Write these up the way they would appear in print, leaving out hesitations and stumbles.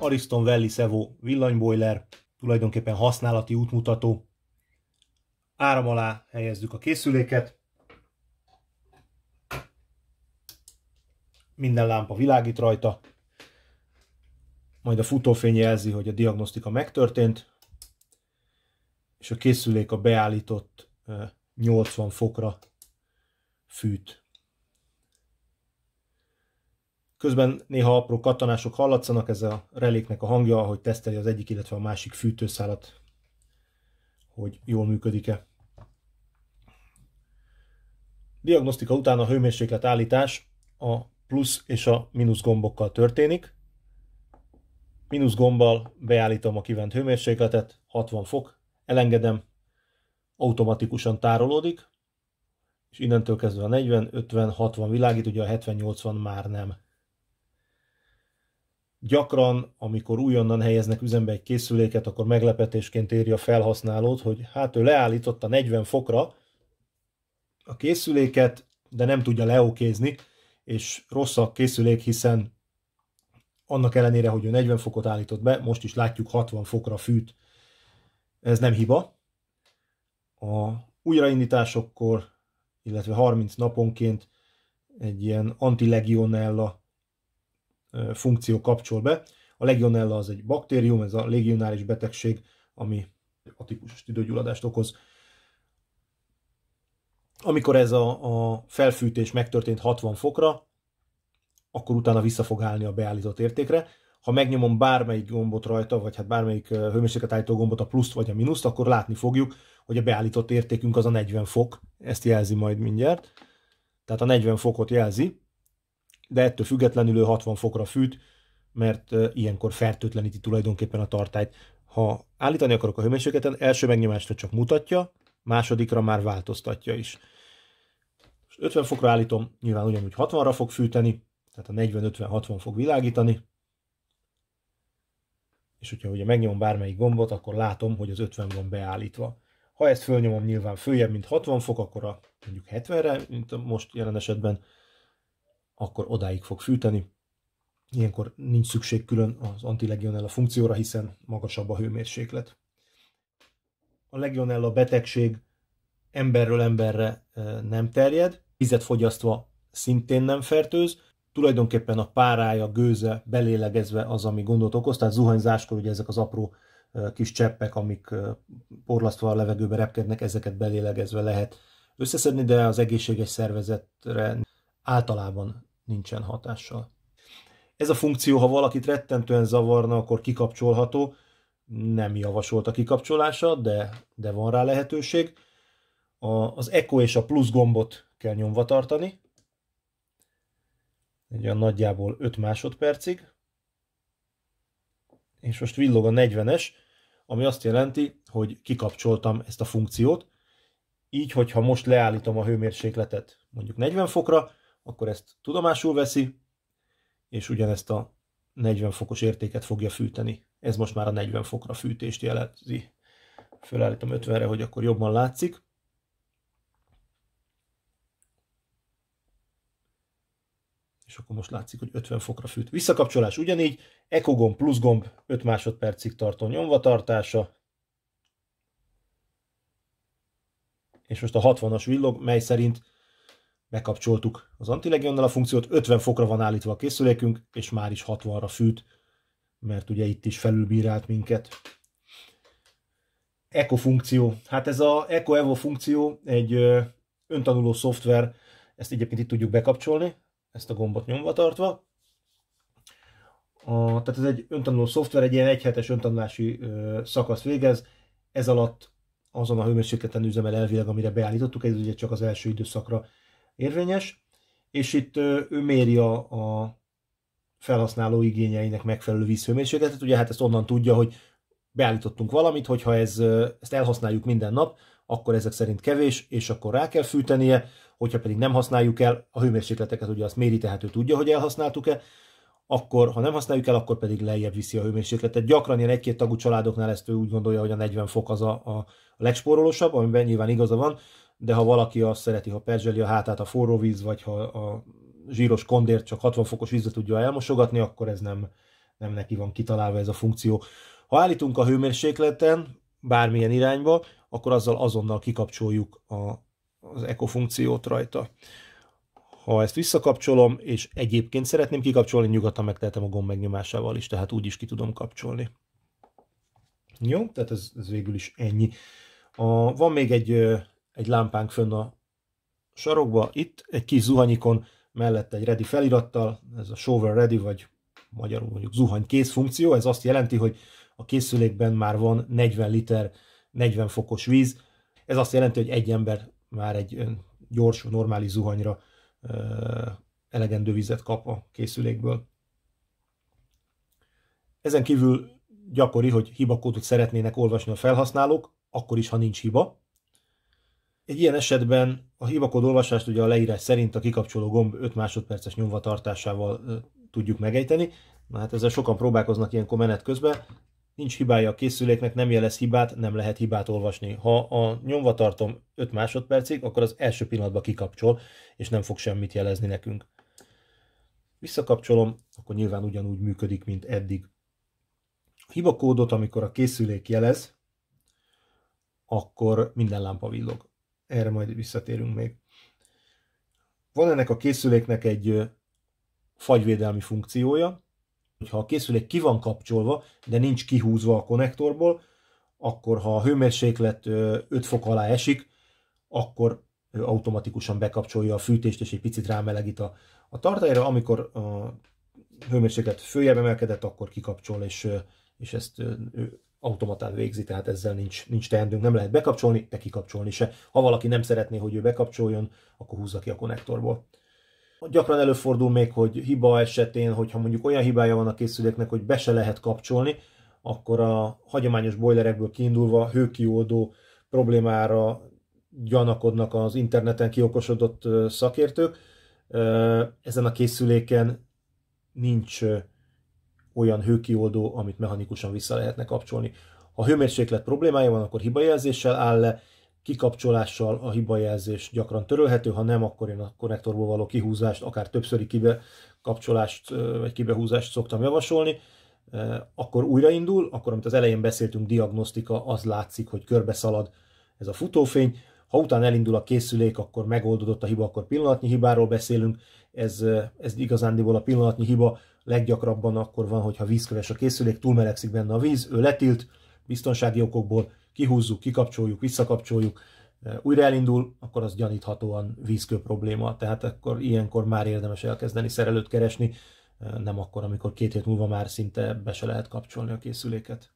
Ariston Wellis Evo villanybojler, tulajdonképpen használati útmutató. Áram alá helyezzük a készüléket. Minden lámpa világít rajta. Majd a futófény jelzi, hogy a diagnosztika megtörtént, és a készülék a beállított 80 fokra fűt. Közben néha apró kattanások hallatszanak, ez a reléknek a hangja, ahogy teszteli az egyik, illetve a másik fűtőszálat, hogy jól működik-e. Diagnosztika után a hőmérséklet állítás a plusz és a mínusz gombokkal történik. Mínusz gombbal beállítom a kívánt hőmérsékletet, 60 fok, elengedem, automatikusan tárolódik, és innentől kezdve a 40, 50, 60 világít, ugye a 70-80 már nem. Gyakran, amikor újonnan helyeznek üzembe egy készüléket, akkor meglepetésként éri a felhasználót, hogy hát ő leállította 40 fokra a készüléket, de nem tudja leokézni, és rossz a készülék, hiszen annak ellenére, hogy ő 40 fokot állított be, most is látjuk 60 fokra fűt. Ez nem hiba. A újraindításokkor, illetve 30 naponként egy ilyen anti-legionella funkció kapcsol be. A legionella az egy baktérium, ez a legionáris betegség, ami atipikus tüdőgyulladást okoz. Amikor ez a felfűtés megtörtént 60 fokra, akkor utána vissza fog állni a beállított értékre. Ha megnyomom bármelyik gombot rajta, vagy hát bármelyik hőmérséklet állító gombot, a pluszt vagy a mínuszt, akkor látni fogjuk, hogy a beállított értékünk az a 40 fok. Ezt jelzi majd mindjárt. Tehát a 40 fokot jelzi, de ettől függetlenül ő 60 fokra fűt, mert ilyenkor fertőtleníti tulajdonképpen a tartályt. Ha állítani akarok a hőmérsékleten, első megnyomásra csak mutatja, másodikra már változtatja is. 50 fokra állítom, nyilván ugyanúgy 60-ra fog fűteni, tehát a 40-50-60 fog világítani. És hogyha ugye megnyomom bármelyik gombot, akkor látom, hogy az 50 van beállítva. Ha ezt fölnyomom nyilván följebb, mint 60 fok, akkor a mondjuk 70-re, mint most jelen esetben, akkor odáig fog fűteni. Ilyenkor nincs szükség külön az anti-legionella funkcióra, hiszen magasabb a hőmérséklet. A legionella betegség emberről emberre nem terjed, vizet fogyasztva szintén nem fertőz, tulajdonképpen a párája, gőze belélegezve az, ami gondot okoz, tehát zuhanyzáskor ugye ezek az apró kis cseppek, amik porlasztva a levegőbe repkednek, ezeket belélegezve lehet összeszedni, de az egészséges szervezetre általában nincsen hatással. Ez a funkció, ha valakit rettentően zavarna, akkor kikapcsolható, nem javasolt a kikapcsolása, de van rá lehetőség. Az Eco és a plusz gombot kell nyomva tartani, egy olyan nagyjából 5 másodpercig, és most villog a 40-es, ami azt jelenti, hogy kikapcsoltam ezt a funkciót. Így, hogyha most leállítom a hőmérsékletet mondjuk 40 fokra, akkor ezt tudomásul veszi, és ugyanezt a 40 fokos értéket fogja fűteni. Ez most már a 40 fokra fűtést jelzi. Fölállítom 50-re, hogy akkor jobban látszik. És akkor most látszik, hogy 50 fokra fűt. Visszakapcsolás ugyanígy, Eco gomb, plusz gomb, 5 másodpercig tartó nyomvatartása. És most a 60-as villog, mely szerint bekapcsoltuk az anti-legionella funkciót, 50 fokra van állítva a készülékünk, és már is 60-ra fűt, mert ugye itt is felülbírált minket. Eco funkció. Hát ez a Eco Evo funkció egy öntanuló szoftver, ezt egyébként itt tudjuk bekapcsolni, ezt a gombot nyomva tartva. Tehát ez egy öntanuló szoftver, egy ilyen egyhetes öntanulási szakasz végez. Ez alatt azon a hőmérsékleten üzemel elvileg, amire beállítottuk, ez ugye csak az első időszakra érvényes. És itt ő méri a felhasználó igényeinek megfelelő vízhőmérsékletet. Ugye hát ezt onnan tudja, hogy beállítottunk valamit, hogyha ezt elhasználjuk minden nap, akkor ezek szerint kevés, és akkor rá kell fűtenie, hogyha pedig nem használjuk el, a hőmérsékleteket ugye azt méri, tehát ő tudja, hogy elhasználtuk-e, akkor ha nem használjuk el, akkor pedig lejjebb viszi a hőmérsékletet. Gyakran ilyen egy-két tagú családoknál ezt ő úgy gondolja, hogy a 40 fok az a legspórolósabb, amiben nyilván igaza van, de ha valaki azt szereti, ha perzseli a hátát a forró víz, vagy ha a zsíros kondért csak 60 fokos vízre tudja elmosogatni, akkor ez nem neki van kitalálva ez a funkció. Ha állítunk a hőmérsékleten bármilyen irányba, akkor azzal azonnal kikapcsoljuk az eco funkciót rajta. Ha ezt visszakapcsolom, és egyébként szeretném kikapcsolni, nyugodtan megtehetem a gomb megnyomásával is, tehát úgy is ki tudom kapcsolni. Jó, tehát ez végül is ennyi. Van még egy lámpánk fönn a sarokba, itt egy kis zuhanyikon, mellette egy ready felirattal, ez a shower ready, vagy magyarul mondjuk zuhany kész funkció, ez azt jelenti, hogy a készülékben már van 40 liter, 40 fokos víz. Ez azt jelenti, hogy egy ember már egy gyors, normális zuhanyra elegendő vizet kap a készülékből. Ezen kívül gyakori, hogy hibakódot szeretnének olvasni a felhasználók, akkor is, ha nincs hiba. Egy ilyen esetben a hibakód olvasást ugye a leírás szerint a kikapcsoló gomb 5 másodperces nyomvatartásával tudjuk megejteni. Na hát ezzel sokan próbálkoznak ilyenkor menet közben. Nincs hibája a készüléknek, nem jelez hibát, nem lehet hibát olvasni. Ha a nyomvatartom 5 másodpercig, akkor az első pillanatban kikapcsol, és nem fog semmit jelezni nekünk. Visszakapcsolom, akkor nyilván ugyanúgy működik, mint eddig. A hibakódot, amikor a készülék jelez, akkor minden lámpa villog. Erre majd visszatérünk még. Van ennek a készüléknek egy fagyvédelmi funkciója. Ha a készülék ki van kapcsolva, de nincs kihúzva a konnektorból, akkor ha a hőmérséklet 5 fok alá esik, akkor automatikusan bekapcsolja a fűtést, és egy picit rámelegít a tartályra. Amikor a hőmérséklet följebb emelkedett, akkor kikapcsol, és ezt automatán végzi, tehát ezzel nincs teendőnk, nem lehet bekapcsolni, de kikapcsolni se. Ha valaki nem szeretné, hogy ő bekapcsoljon, akkor húzza ki a konnektorból. Gyakran előfordul még, hogy hiba esetén, hogyha mondjuk olyan hibája van a készüléknek, hogy be se lehet kapcsolni, akkor a hagyományos bojlerekből kiindulva hőkioldó problémára gyanakodnak az interneten kiokosodott szakértők. Ezen a készüléken nincs olyan hőkioldó, amit mechanikusan vissza lehetne kapcsolni. Ha hőmérséklet problémája van, akkor hibajelzéssel áll le, kikapcsolással a hibajelzés gyakran törölhető, ha nem, akkor én a konnektorból való kihúzást, akár többszöri kibekapcsolást vagy kibehúzást szoktam javasolni. Akkor újraindul, akkor amit az elején beszéltünk, diagnosztika, az látszik, hogy körbe szalad ez a futófény. Ha utána elindul a készülék, akkor megoldódott a hiba, akkor pillanatnyi hibáról beszélünk. Ez igazándiból a pillanatnyi hiba leggyakrabban akkor van, hogyha vízköves a készülék, túlmelegszik benne a víz, ő letilt, biztonsági okokból kihúzzuk, kikapcsoljuk, visszakapcsoljuk, újra elindul, akkor az gyaníthatóan vízkő probléma. Tehát akkor ilyenkor már érdemes elkezdeni szerelőt keresni, nem akkor, amikor 2 hét múlva már szinte be se lehet kapcsolni a készüléket.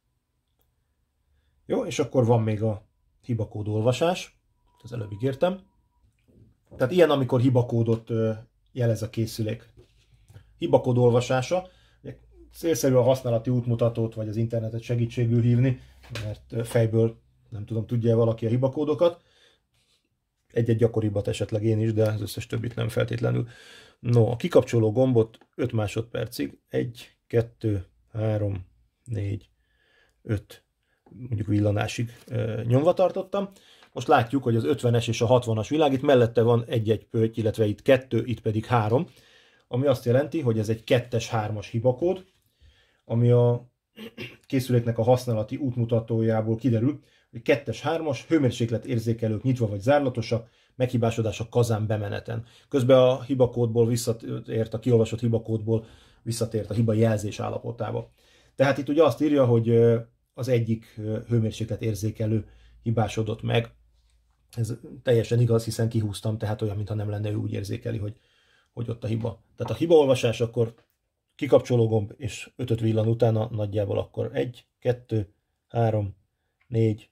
Jó, és akkor van még a hibakód olvasás, az előbb ígértem. Tehát ilyen, amikor hibakódot jelez a készülék. Hibakód olvasása, célszerű a használati útmutatót vagy az internetet segítségül hívni, mert fejből nem tudom, tudja valaki a hibakódokat. Egy-egy gyakoribbat esetleg én is, de az összes többit nem feltétlenül. No, a kikapcsoló gombot 5 másodpercig, 1, 2, 3, 4, 5, mondjuk villanásig nyomva tartottam. Most látjuk, hogy az 50-es és a 60-as világít, mellette van egy-egy pötty, illetve itt 2, itt pedig 3, ami azt jelenti, hogy ez egy 2-es-3-as hibakód, ami a készüléknek a használati útmutatójából kiderül, hogy 2-es-3-as hőmérséklet érzékelők nyitva vagy zárlatosak, meghibásodás a kazán bemeneten. Közben a hibakódból visszatért, a kiolvasott hibakódból visszatért a hiba jelzés állapotába. Tehát itt ugye azt írja, hogy az egyik hőmérséklet érzékelő hibásodott meg. Ez teljesen igaz, hiszen kihúztam, tehát olyan, mintha nem lenne, ő úgy érzékeli, hogy ott a hiba. Tehát a hibaolvasás akkor kikapcsoló gomb, és 5-öt villan utána nagyjából akkor 1, 2, 3, 4,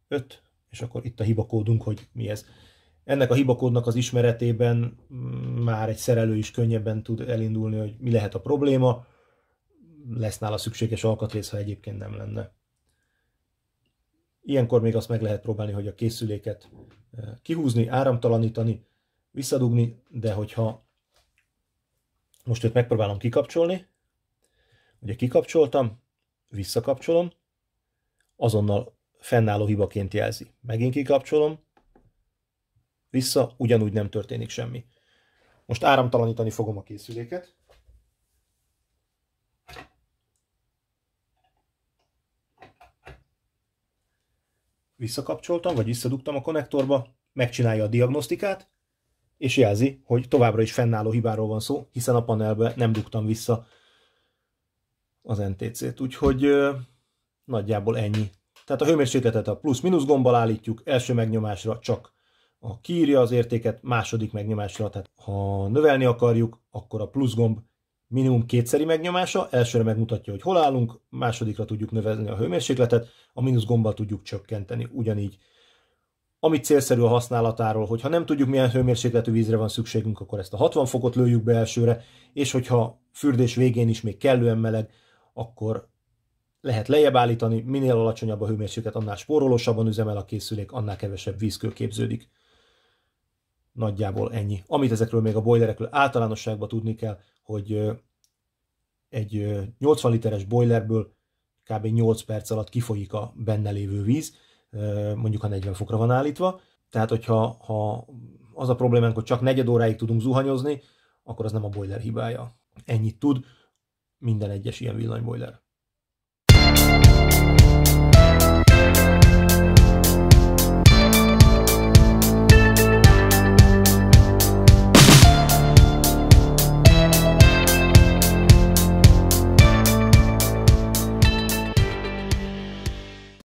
5, és akkor itt a hibakódunk, hogy mi ez. Ennek a hibakódnak az ismeretében már egy szerelő is könnyebben tud elindulni, hogy mi lehet a probléma, lesz nála szükséges alkatrész, ha egyébként nem lenne. Ilyenkor még azt meg lehet próbálni, hogy a készüléket kihúzni, áramtalanítani, visszadugni, de hogyha most őt megpróbálom kikapcsolni, ugye kikapcsoltam, visszakapcsolom, azonnal fennálló hibaként jelzi. Megint kikapcsolom, vissza, ugyanúgy nem történik semmi. Most áramtalanítani fogom a készüléket. visszakapcsoltam, vagy visszadugtam a konnektorba, megcsinálja a diagnosztikát, és jelzi, hogy továbbra is fennálló hibáról van szó, hiszen a panelbe nem dugtam vissza az NTC-t. Úgyhogy nagyjából ennyi. Tehát a hőmérsékletet a plusz-minusz gombbal állítjuk, első megnyomásra csak kiírja az értéket, második megnyomásra, tehát ha növelni akarjuk, akkor a plusz gomb minimum kétszeri megnyomása, elsőre megmutatja, hogy hol állunk, másodikra tudjuk növelni a hőmérsékletet, a mínusz gombbal tudjuk csökkenteni, ugyanígy. Ami célszerű a használatáról, hogyha nem tudjuk, milyen hőmérsékletű vízre van szükségünk, akkor ezt a 60 fokot lőjük be elsőre, és hogyha fürdés végén is még kellően meleg, akkor lehet lejjebb állítani, minél alacsonyabb a hőmérséklet, annál spórolósabban üzemel a készülék, annál kevesebb vízkő képződik. Nagyjából ennyi. Amit ezekről még a boilerekről általánosságban tudni kell, hogy egy 80 literes boilerből kb. 8 perc alatt kifolyik a benne lévő víz, mondjuk ha 40 fokra van állítva. Tehát, hogyha az a problémánk, hogy csak negyed óráig tudunk zuhanyozni, akkor az nem a boiler hibája. Ennyit tud minden egyes ilyen villanyboiler.